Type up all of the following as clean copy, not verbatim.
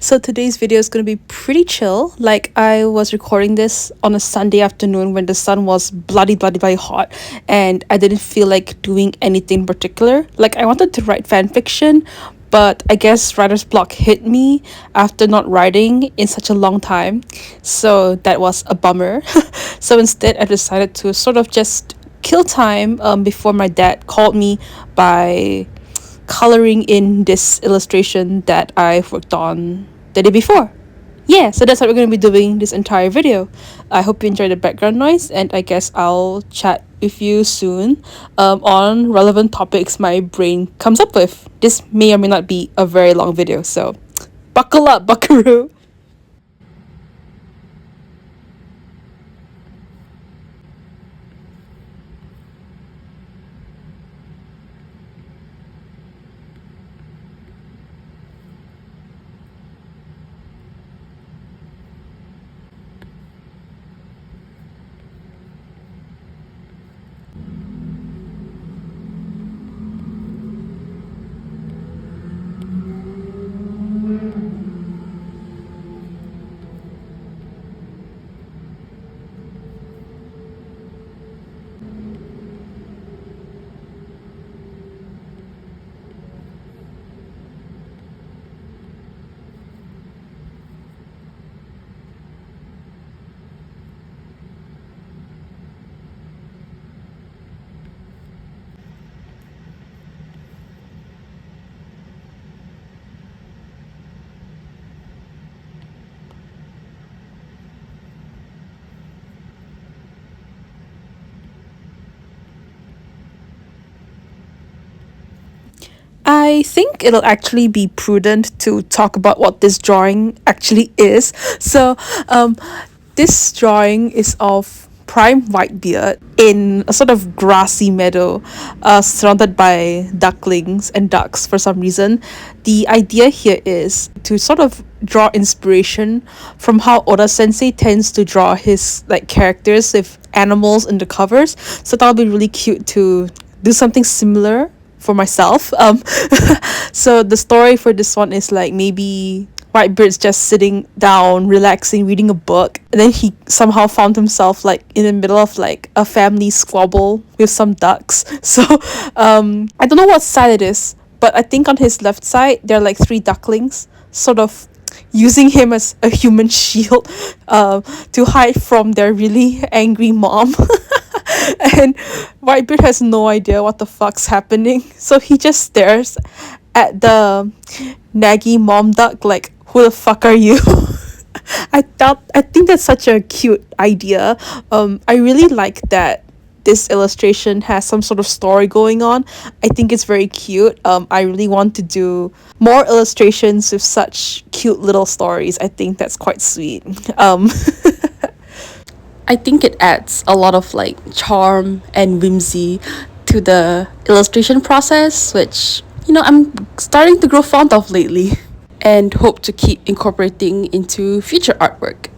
So today's video is going to be pretty chill. Like, I was recording this on a Sunday afternoon when the sun was bloody hot, and I didn't feel like doing anything in particular. Like, I wanted to write fan fiction, but I guess writer's block hit me after not writing in such a long time. So that was a bummer. So instead, I decided to sort of just kill time before my dad called me by coloring in this illustration that I've worked on the day before. Yeah, so that's what we're going to be doing this entire video. I hope you enjoy the background noise, and I guess I'll chat with you soon on relevant topics my brain comes up with. This may or may not be a very long video, so buckle up, buckaroo. I think it'll actually be prudent to talk about what this drawing actually is. So, this drawing is of prime whitebeard in a sort of grassy meadow, surrounded by ducklings and ducks for some reason. The idea here is to sort of draw inspiration from how Oda Sensei tends to draw his like characters with animals in the covers. So that'll be really cute to do something similar for myself. So the story for this one is like maybe Whitebeard's just sitting down, relaxing, reading a book, and then he somehow found himself like in the middle of like a family squabble with some ducks. So I don't know what side it is, but I think on his left side there are like three ducklings, sort of using him as a human shield to hide from their really angry mom. And Whitebeard has no idea what the fuck's happening, so he just stares at the naggy mom duck like, who the fuck are you? I think that's such a cute idea. I really like that this illustration has some sort of story going on. I think it's very cute. I really want to do more illustrations with such cute little stories. I think that's quite sweet. I think it adds a lot of like charm and whimsy to the illustration process, which, you know, I'm starting to grow fond of lately and hope to keep incorporating into future artwork.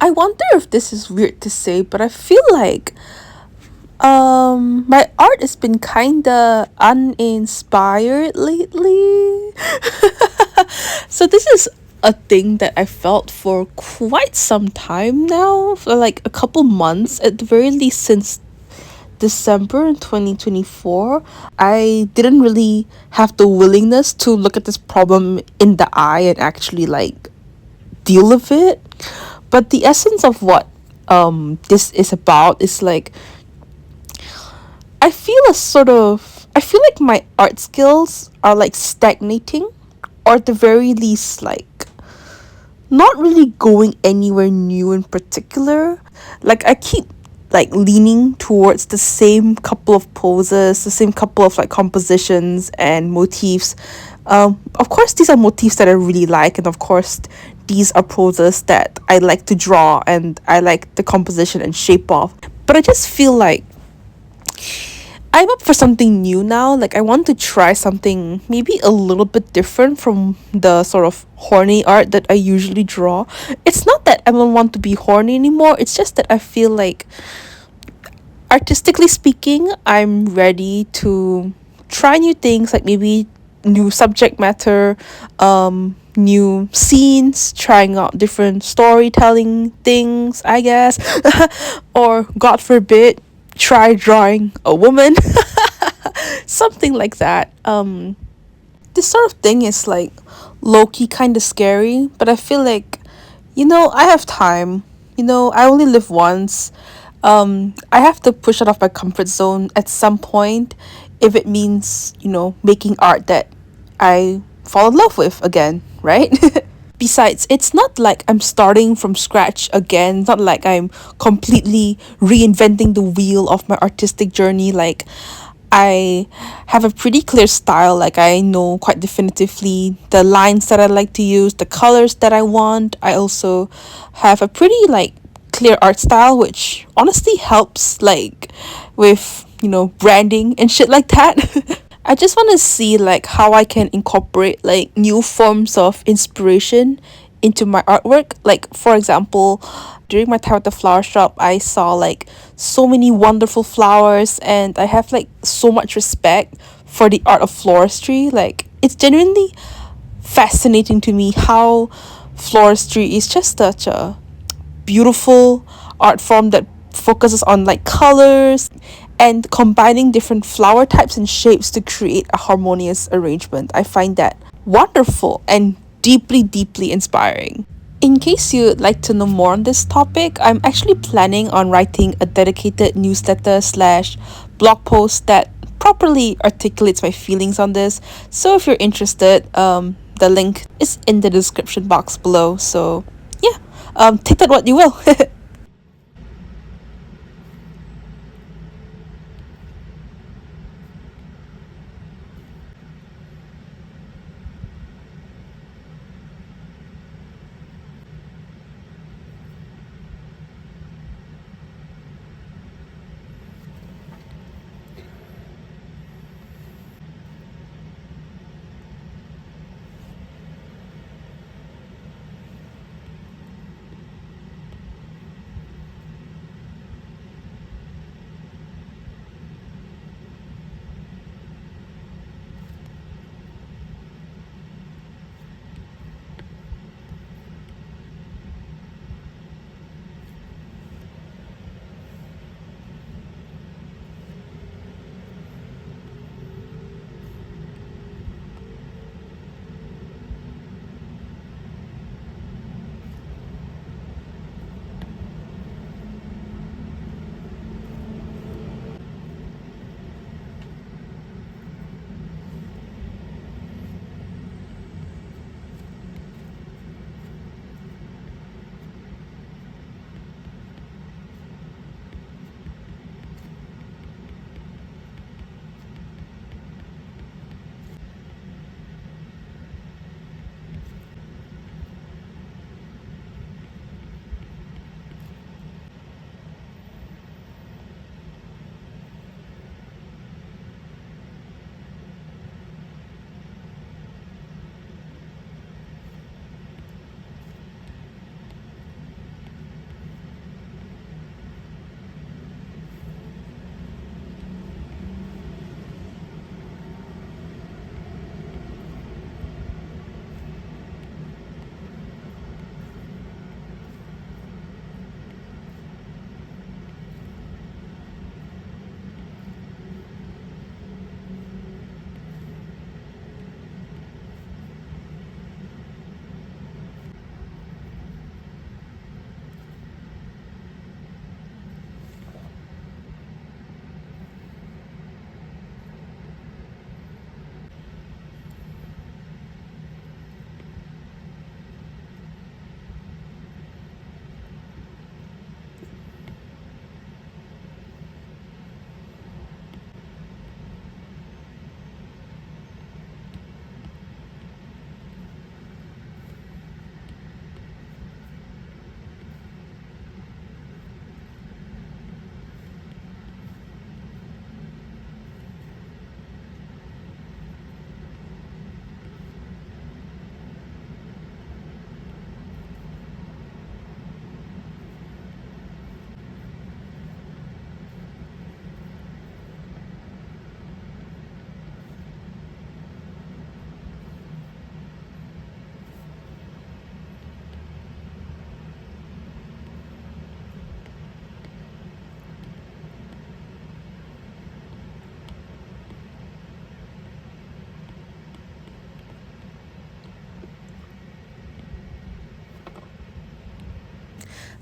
I wonder if this is weird to say, but I feel like my art has been kinda uninspired lately. So this is a thing that I felt for quite some time now, for like a couple months at the very least, since December in 2024. I didn't really have the willingness to look at this problem in the eye and actually like deal with it. But the essence of what this is about is like, I feel like my art skills are like stagnating, or at the very least like not really going anywhere new in particular. Like, I keep like leaning towards the same couple of poses, the same couple of like compositions and motifs. Of course, these are motifs that I really like, and of course, these are poses that I like to draw and I like the composition and shape of. But I just feel like I'm up for something new now. Like, I want to try something maybe a little bit different from the sort of horny art that I usually draw. It's not that I don't want to be horny anymore, it's just that I feel like, artistically speaking, I'm ready to try new things, like maybe new subject matter, new scenes, trying out different storytelling things, I guess. Or, God forbid, try drawing a woman. Something like that. This sort of thing is like low-key kind of scary, but I feel like, I have time. I only live once. I have to push out of my comfort zone at some point, if it means, making art that I fall in love with again, right? Besides, it's not like I'm starting from scratch again. It's not like I'm completely reinventing the wheel of my artistic journey. Like, I have a pretty clear style. Like, I know quite definitively the lines that I like to use, the colors that I want. I also have a pretty like clear art style, which honestly helps like with, branding and shit like that. I just want to see like how I can incorporate like new forms of inspiration into my artwork. Like, for example, during my time at the flower shop, I saw like so many wonderful flowers, and I have like so much respect for the art of floristry. Like, it's genuinely fascinating to me how floristry is just such a beautiful art form that focuses on like colors and combining different flower types and shapes to create a harmonious arrangement. I find that wonderful and deeply, deeply inspiring. In case you'd like to know more on this topic, I'm actually planning on writing a dedicated newsletter slash blog post that properly articulates my feelings on this. So if you're interested, the link is in the description box below. So yeah, take that what you will.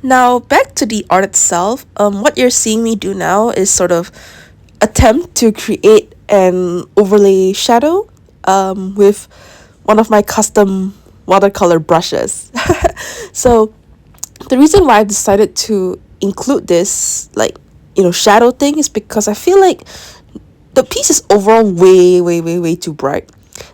Now, back to the art itself, what you're seeing me do now is sort of attempt to create an overlay shadow with one of my custom watercolor brushes. So the reason why I decided to include this, like, shadow thing is because I feel like the piece is overall way, way, way, way too bright.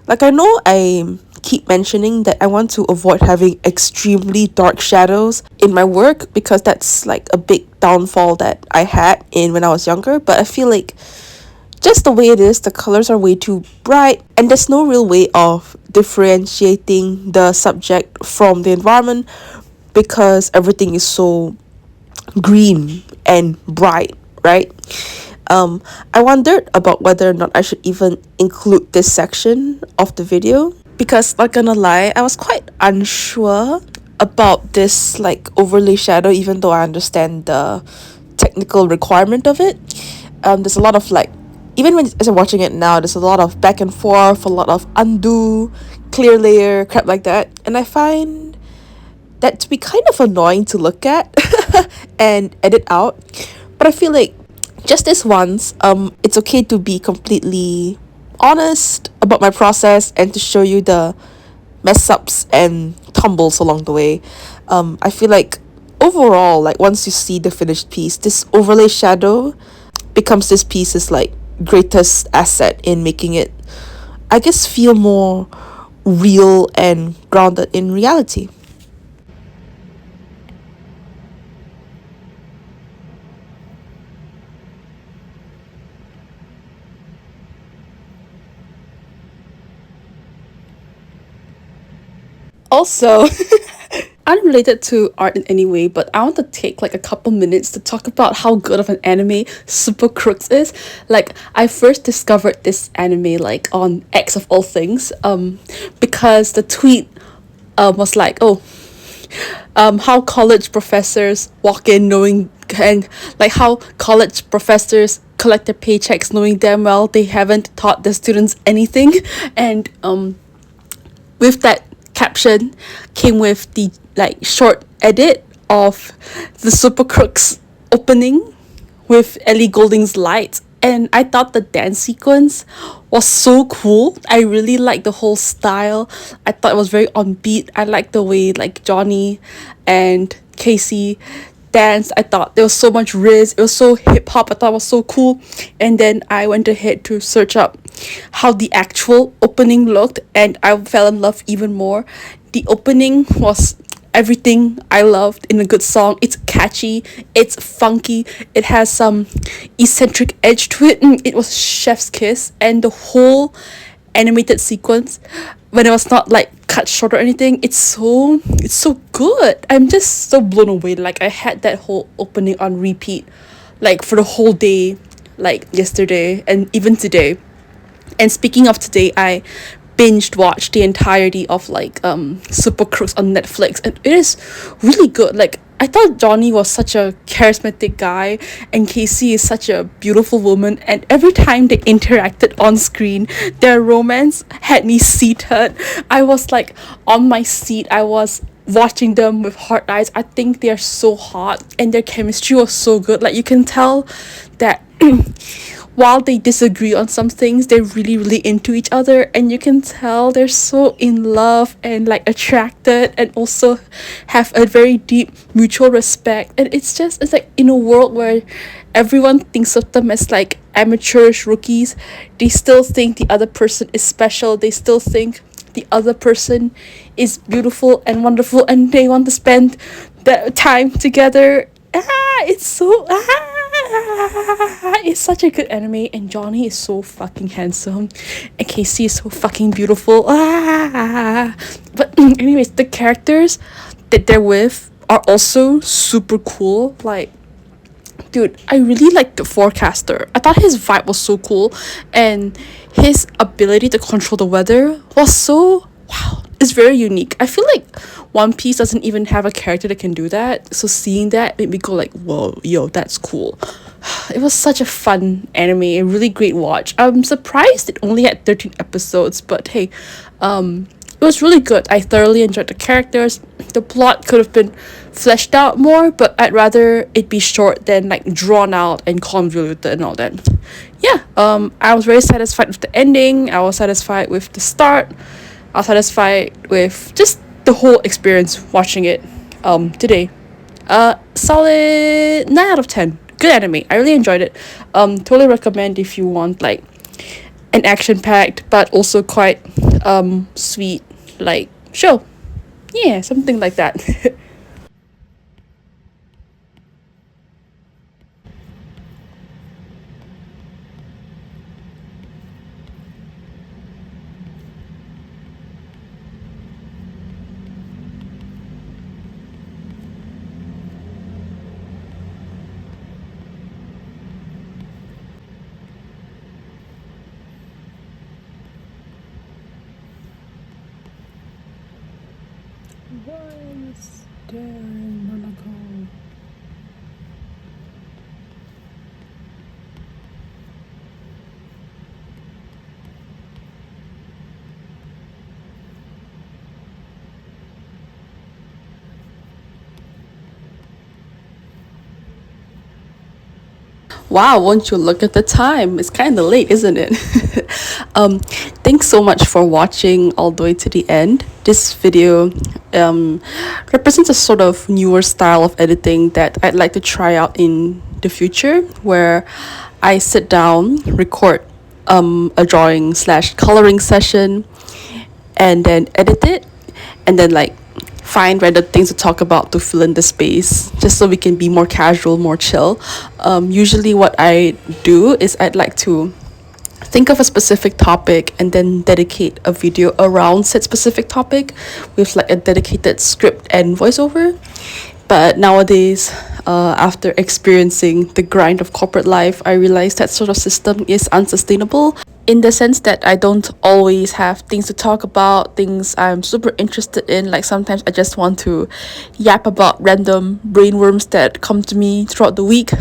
Like, I know I keep mentioning that I want to avoid having extremely dark shadows in my work because that's like a big downfall that I had in when I was younger, but I feel like just the way it is, the colors are way too bright, and there's no real way of differentiating the subject from the environment because everything is so green and bright, right? I wondered about whether or not I should even include this section of the video because, not gonna lie, I was quite unsure about this like overlay shadow, even though I understand the technical requirement of it. There's a lot of like, even when as I'm watching it now, there's a lot of back and forth, a lot of undo, clear layer, crap like that, and I find that to be kind of annoying to look at and edit out. But I feel like just this once, it's okay to be completely honest about my process and to show you the mess ups and tumbles along the way. I feel like overall, like once you see the finished piece, this overlay shadow becomes this piece's like greatest asset in making it, I guess, feel more real and grounded in reality. Also, unrelated to art in any way, but I want to take like a couple minutes to talk about how good of an anime Super Crooks is. Like, I first discovered this anime like on X of all things, because the tweet was like, oh, how college professors walk in knowing, and like how college professors collect their paychecks knowing damn well they haven't taught their students anything. And with that caption came with the like short edit of the Super Crooks opening with Ellie Goulding's lights, and I thought the dance sequence was so cool. I really liked the whole style. I thought it was very on beat. I liked the way like Johnny and Casey danced. I thought there was so much riz. It was so hip hop. I thought it was so cool. And then I went ahead to search up how the actual opening looked, and I fell in love even more. The opening was everything I loved in a good song. It's catchy, it's funky, it has some eccentric edge to it. It was chef's kiss, and the whole animated sequence, when it was not like cut short or anything, it's so good. I'm just so blown away. Like, I had that whole opening on repeat like for the whole day, like yesterday and even today. And speaking of today, I binged watched the entirety of like Super Crooks on Netflix, and it is really good. Like, I thought Johnny was such a charismatic guy and Casey is such a beautiful woman, and every time they interacted on screen, their romance had me seated. I was like on my seat. I was watching them with hard eyes. I think they're so hot and their chemistry was so good. Like, you can tell that while they disagree on some things, they're really, really into each other, and you can tell they're so in love and like attracted, and also have a very deep mutual respect. And it's like in a world where everyone thinks of them as like amateurish rookies, they still think the other person is special. They still think the other person is beautiful and wonderful, and they want to spend that time together. It's so it's such a good anime, and Johnny is so fucking handsome, and Casey is so fucking beautiful. But anyways, the characters that they're with are also super cool. Like, dude, I really like the forecaster. I thought his vibe was so cool, and his ability to control the weather was so wow. It's very unique. I feel like One Piece doesn't even have a character that can do that. So seeing that made me go like, whoa, yo, that's cool. It was such a fun anime, a really great watch. I'm surprised it only had 13 episodes, but hey, It was really good. I thoroughly enjoyed the characters. The plot could have been fleshed out more, but I'd rather it be short than like drawn out and convoluted and all that. Yeah, I was very satisfied with the ending. I was satisfied with the start. I was satisfied with just the whole experience watching it today. Solid 9 out of 10. Good anime. I really enjoyed it. Totally recommend if you want like an action packed but also quite sweet like show. Yeah, something like that. Once there in Monaco. Wow, won't you look at the time? It's kind of late, isn't it? Thanks so much for watching all the way to the end. This video um, represents a sort of newer style of editing that I'd like to try out in the future, where I sit down, record a drawing slash coloring session, and then edit it, and then like find random things to talk about to fill in the space just so we can be more casual, more chill. Usually what I do is I'd like to think of a specific topic and then dedicate a video around said specific topic with like a dedicated script and voiceover. But nowadays, after experiencing the grind of corporate life, I realized that sort of system is unsustainable in the sense that I don't always have things to talk about, things I'm super interested in. Like sometimes I just want to yap about random brainworms that come to me throughout the week.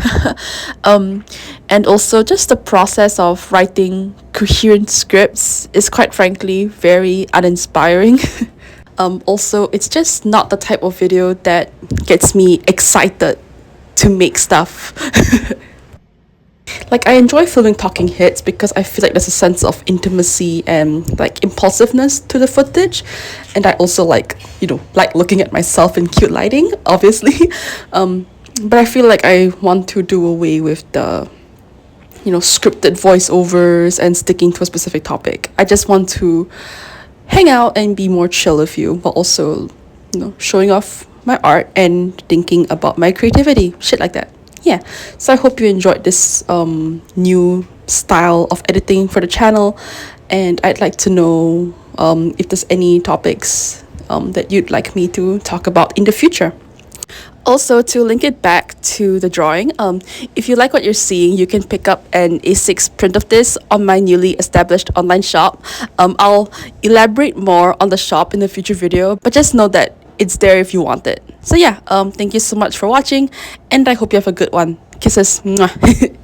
And also just the process of writing coherent scripts is quite frankly very uninspiring. Also, it's just not the type of video that gets me excited to make stuff. Like I enjoy filming talking heads because I feel like there's a sense of intimacy and like impulsiveness to the footage, and I also like like looking at myself in cute lighting, obviously. But I feel like I want to do away with the scripted voiceovers and sticking to a specific topic. I just want to hang out and be more chill with you while also showing off my art and thinking about my creativity, shit like that. Yeah, so I hope you enjoyed this new style of editing for the channel, and I'd like to know if there's any topics that you'd like me to talk about in the future. Also, to link it back to the drawing, if you like what you're seeing, you can pick up an A6 print of this on my newly established online shop. I'll elaborate more on the shop in the future video, but just know that it's there if you want it. So yeah, thank you so much for watching, and I hope you have a good one. Kisses. Mwah.